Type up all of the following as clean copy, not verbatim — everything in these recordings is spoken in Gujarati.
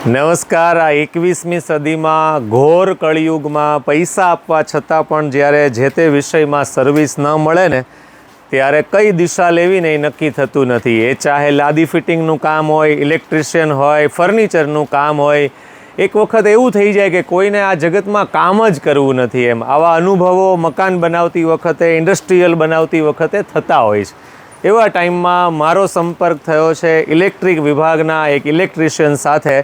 નમસ્કાર। આ 21મી સદીમાં ઘોર કળિયુગમાં પૈસા આપવા છતાં પણ જ્યારે જે તે વિષયમાં સર્વિસ ન મળે ને ત્યારે કઈ દિશા લેવી ને એ નક્કી થતું નથી। એ ચાહે લાદી ફિટિંગનું કામ હોય, ઇલેક્ટ્રિશિયન હોય, ફર્નિચરનું કામ હોય, એક વખત એવું થઈ જાય કે કોઈને આ જગતમાં કામ જ કરવું નથી એમ। આવા અનુભવો મકાન બનાવતી વખતે, ઇન્ડસ્ટ્રીયલ બનાવતી વખતે થતા હોય છે। એવા ટાઈમમાં મારો સંપર્ક થયો છે ઇલેક્ટ્રિક વિભાગના એક ઇલેક્ટ્રિશિયન સાથે।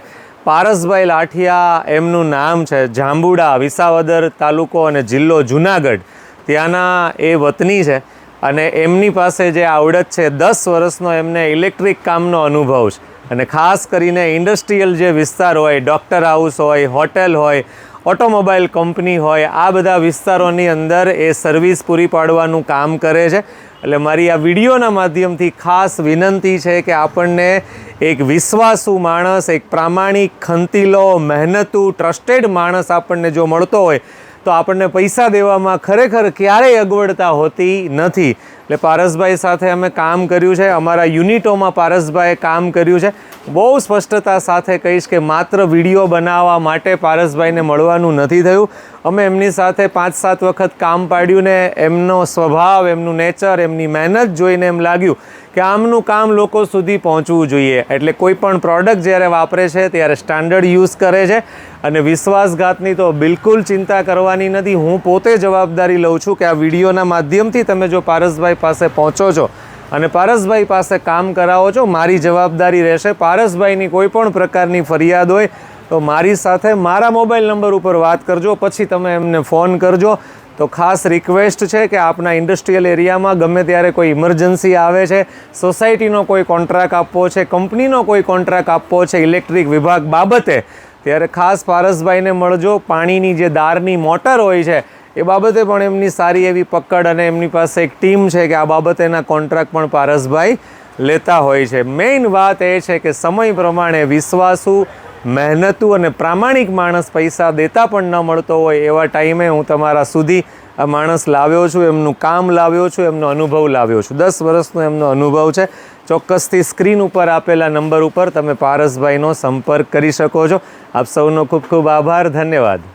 પારસભાઈ લાઠિયા એમનું નામ છે। જાંબુડા, વિસાવદર તાલુકો અને જિલ્લો જુનાગઢ ત્યાંના એ વતની છે અને એમની પાસે જે આવડત છે 10 વર્ષનો એમને ઇલેક્ટ્રિક કામનો અનુભવ છે અને ખાસ કરીને ઇન્ડસ્ટ્રીયલ જે વિસ્તાર હોય, ડૉક્ટર હાઉસ હોય, હોટેલ હોય, ઓટોમોબાઈલ કંપની હોય, આ બધા વિસ્તારોની અંદર એ સર્વિસ પૂરી પાડવાનું કામ કરે છે। એટલે મારી આ વિડીયોના માધ્યમથી ખાસ વિનંતી છે કે આપણને એક વિશ્વાસુ માણસ, એક પ્રામાણિક, ખંતીલો, મહેનતુ, ટ્રસ્ટેડ માણસ આપણને જો મળતો હોય તો આપણને પૈસા દેવામાં ખરેખર ક્યારેય અગવડતા હોતી નથી। એટલે પારસભાઈ સાથે અમે કામ કર્યું છે, અમારા યુનિટોમાં પારસભાઈએ કામ કર્યું છે। બહુ સ્પષ્ટતા સાથે કહીશ કે માત્ર વિડીયો બનાવવા માટે પારસભાઈને મળવાનું નથી થયું। અમે એમની સાથે 5-7 વખત કામ પાડ્યું ને એમનો સ્વભાવ, એમનું નેચર, એમની મહેનત જોઈને એમ લાગ્યું કે આમનું કામ લોકો સુધી પહોંચવું જોઈએ। એટલે કોઈ પણ પ્રોડક્ટ જ્યારે વાપરે છે ત્યારે સ્ટાન્ડર્ડ યુઝ કરે છે અને વિશ્વાસઘાતની તો બિલકુલ ચિંતા કરવાની નથી। હું પોતે જવાબદારી લઉં છું કે આ વિડીયોના માધ્યમથી તમે જો પારસભાઈ પાસે પહોંચો છો અને પારસભાઈ પાસે કામ કરાવો છો, મારી જવાબદારી રહેશે। પારસભાઈની કોઈ પણ પ્રકારની ફરિયાદ હોય તો મારી સાથે મારા મોબાઈલ નંબર ઉપર વાત કરજો, પછી તમે એમને ફોન કરજો। તો ખાસ રિક્વેસ્ટ છે કે આપના ઇન્ડસ્ટ્રીયલ એરિયામાં ગમે ત્યારે કોઈ ઇમરજન્સી આવે છે, સોસાયટીનો કોઈ કોન્ટ્રાક્ટ આપવો છે, કંપનીનો કોઈ કોન્ટ્રાક્ટ આપવો છે ઇલેક્ટ્રિક વિભાગ બાબતે, ત્યારે ખાસ પારસભાઈને મળજો। પાણીની જે દારની મોટર હોય છે એ બાબતે પણ એમની સારી એવી પકડ અને એમની પાસે એક ટીમ છે કે આ બાબતેના કોન્ટ્રાક્ટ પણ પારસભાઈ લેતા હોય છે। મેઇન વાત એ છે કે સમય પ્રમાણે વિશ્વાસુ, મહેનતુ અને પ્રામાણિક માણસ પૈસા દેતા પણ ન મળતો હોય એવા ટાઈમે હું તમારા સુધી આ માણસ લાવ્યો છું, એમનું કામ લાવ્યો છું, એમનો અનુભવ લાવ્યો છું। 10 વર્ષનો એમનો અનુભવ છે। ચોક્કસથી સ્ક્રીન ઉપર આપેલા નંબર ઉપર તમે પારસભાઈનો સંપર્ક કરી શકો છો। આપ સૌનો ખૂબ ખૂબ આભાર, ધન્યવાદ।